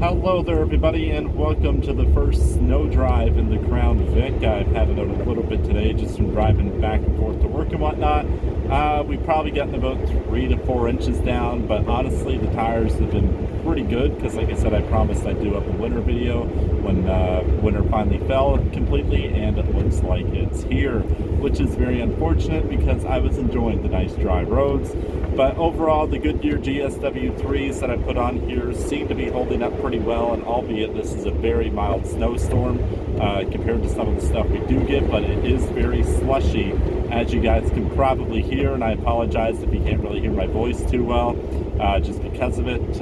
Hello there, everybody, and welcome to the first snow drive in the Crown Vic. I've had it out a little bit today, just from driving back and forth to work and whatnot. We've probably gotten about 3 to 4 inches down, but honestly, the tires have been pretty good because, like I said, I promised I'd do up a winter video when winter finally fell completely, and it looks like it's here, which is very unfortunate because I was enjoying the nice dry roads. But overall, the Goodyear GSW3s that I put on here seem to be holding up pretty well, and albeit this is a very mild snowstorm compared to some of the stuff we do get, but it is very slushy, as you guys can probably hear, and I apologize if you can't really hear my voice too well just because of it.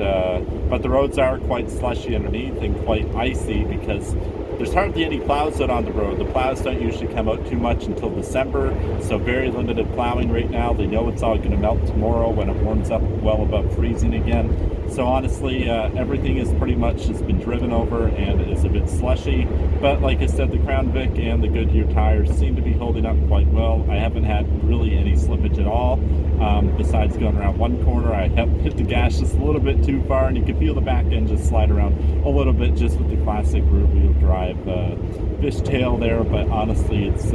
But the roads are quite slushy underneath and quite icy because there's hardly any plows out on the road. The plows don't usually come out too much until December, so very limited plowing right now. They know it's all going to melt tomorrow when it warms up well above freezing again. So honestly, everything is pretty much just been driven over and is a bit slushy. But like I said, the Crown Vic and the Goodyear tires seem to be holding up quite well. I haven't had really any slippage at all. Besides going around one corner, I hit the gas just a little bit too far, and you can feel the back end just slide around a little bit just with the classic rear wheel drive fishtail there. But honestly, it's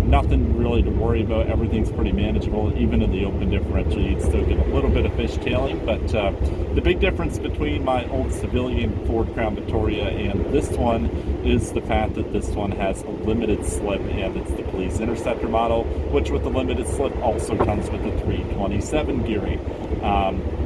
nothing really to worry about. Everything's pretty manageable. Even in the open differential, you'd still get a little bit of fishtailing. But the big difference between my old civilian Ford Crown Victoria and this one is the fact that this one has a limited slip, and it's the police Interceptor model, which with the limited slip also comes with the 327 gearing.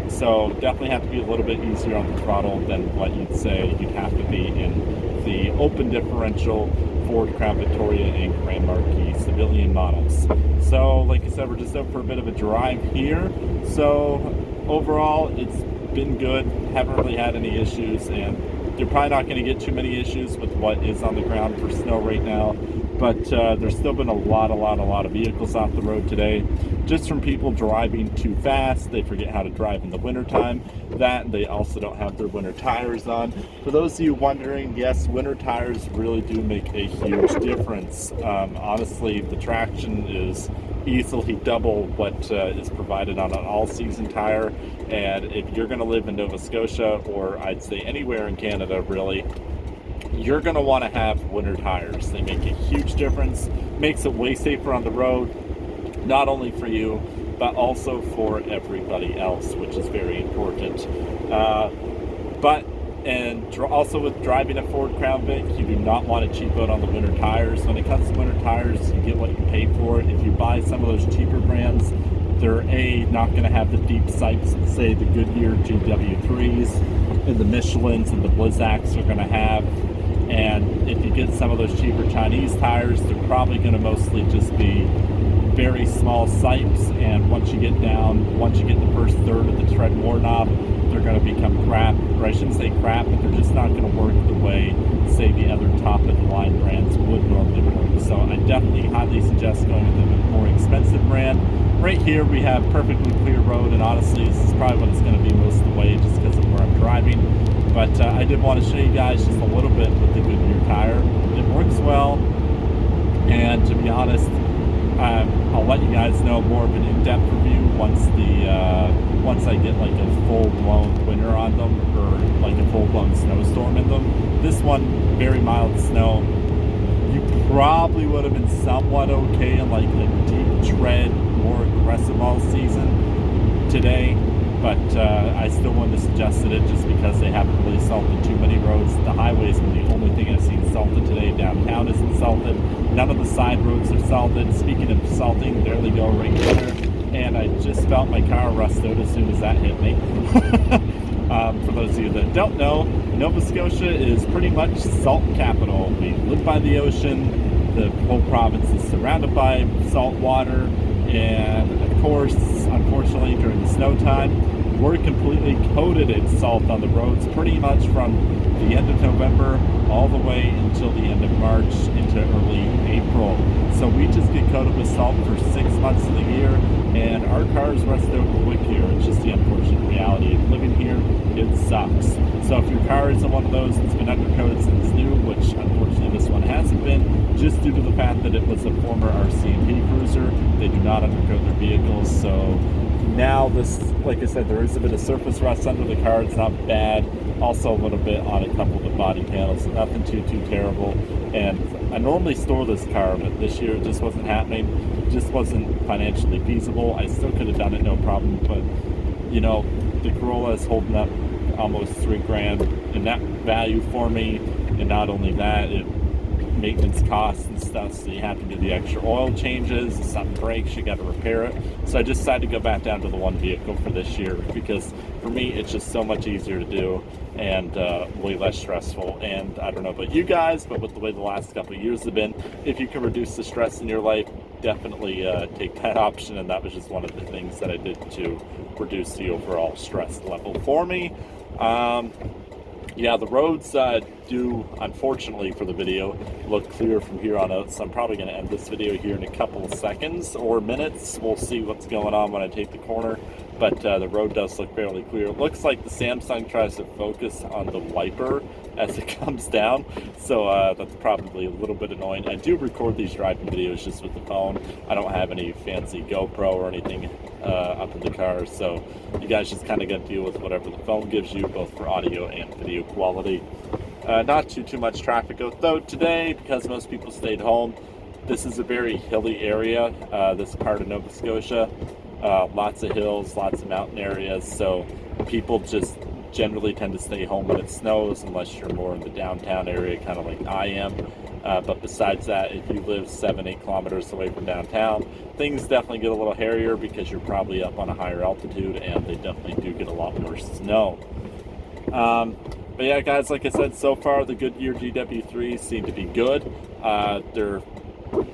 So definitely have to be a little bit easier on the throttle than what you'd say you'd have to be in the open differential Ford Crown Victoria and Grand Marquis civilian models. So like I said, we're just out for a bit of a drive here. So overall, it's been good. Haven't really had any issues, and you're probably not going to get too many issues with what is on the ground for snow right now. But there's still been a lot of vehicles off the road today, just from people driving too fast. They forget how to drive in the wintertime. That, they also don't have their winter tires on. For those of you wondering, yes, winter tires really do make a huge difference. Honestly, the traction is easily double what is provided on an all-season tire. And if you're going to live in Nova Scotia, or I'd say anywhere in Canada really, you're going to want to have winter tires. They make a huge difference. Makes it way safer on the road, not only for you, but also for everybody else, which is very important. Also with driving a Ford Crown Vic, you do not want to cheap out on the winter tires. When it comes to winter tires, you get what you pay for. If you buy some of those cheaper brands, they're not going to have the deep sights that say the Goodyear GW3s and the Michelins and the Blizzaks are going to have. And if you get some of those cheaper Chinese tires, they're probably going to mostly just be very small sipes, and once you get the first third of the tread more knob, they're going to become crap. Or I shouldn't say crap, but they're just not going to work the way, say, the other top of the line brands would normally work. So I definitely highly suggest going with a more expensive brand. Right here we have perfectly clear road, and honestly this is probably what it's going to be most of the way just because of where I'm driving. But I did want to show you guys just a little bit with the Goodyear tire. It works well, and to be honest, I'll let you guys know more of an in-depth review once I get like a full-blown winter on them, or like a full-blown snowstorm in them. This one, very mild snow. You probably would have been somewhat okay in like a deep tread, more aggressive all season today. But I still wanted to suggest it just because they haven't really salted too many roads. The highways are the only thing I've seen salted today. Downtown isn't salted. None of the side roads are salted. Speaking of salting, there they go right there. And I just felt my car rust out as soon as that hit me. For those of you that don't know, Nova Scotia is pretty much salt capital. We live by the ocean. The whole province is surrounded by salt water. And of course, unfortunately, during the snow time, we're completely coated in salt on the roads pretty much from the end of November all the way until the end of March into early April. So we just get coated with salt for 6 months of the year, and our cars rust out quick here. It's just the unfortunate reality of living here. It sucks. So if your car isn't one of those that's been undercoated since new, which unfortunately this one hasn't been, just due to the fact that it was a former RC&P cruiser, they do not undercoat their vehicles. So Now this, like I said, there is a bit of surface rust under the car. It's not bad. Also a little bit on a couple of the body panels. Nothing too terrible. And I normally store this car, but this year it just wasn't happening. It just wasn't financially feasible. I still could have done it, no problem. But you know, the Corolla is holding up almost $3,000 in that value for me. And not only that, it maintenance costs and stuff, so you have to do the extra oil changes. If something breaks, you got to repair it. So I just decided to go back down to the one vehicle for this year, because for me it's just so much easier to do and way less stressful. And I don't know about you guys, but with the way the last couple of years have been, if you can reduce the stress in your life, definitely take that option. And that was just one of the things that I did to reduce the overall stress level for me. Yeah, the roads do, unfortunately for the video, look clear from here on out, so I'm probably going to end this video here in a couple of seconds or minutes. We'll see what's going on when I take the corner, but the road does look fairly clear. It looks like the Samsung tries to focus on the wiper as it comes down, so that's probably a little bit annoying. I do record these driving videos just with the phone. I don't have any fancy GoPro or anything up in the car, so you guys just kind of got to deal with whatever the phone gives you, both for audio and video quality. Not too much traffic though today, because most people stayed home. This is a very hilly area, this part of Nova Scotia. Lots of hills, lots of mountain areas, so people just generally tend to stay home when it snows, unless you're more in the downtown area, kind of like I am. But besides that, if you live 7-8 kilometers away from downtown, things definitely get a little hairier, because you're probably up on a higher altitude, and they definitely do get a lot more snow. But yeah, guys, like I said, so far the Goodyear GW3s seem to be good. They're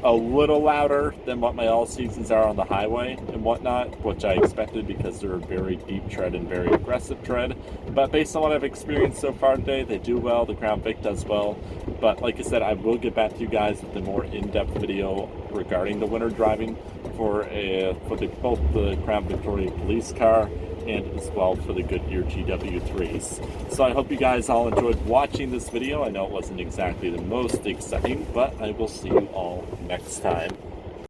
a little louder than what my all-seasons are on the highway and whatnot, which I expected, because they're a very deep tread and very aggressive tread. But based on what I've experienced so far today, they do well. The Crown Vic does well. But like I said, I will get back to you guys with a more in-depth video regarding the winter driving for both the Crown Victoria police car and as well for the Goodyear GW3s. So I hope you guys all enjoyed watching this video. I know it wasn't exactly the most exciting, but I will see you all next time.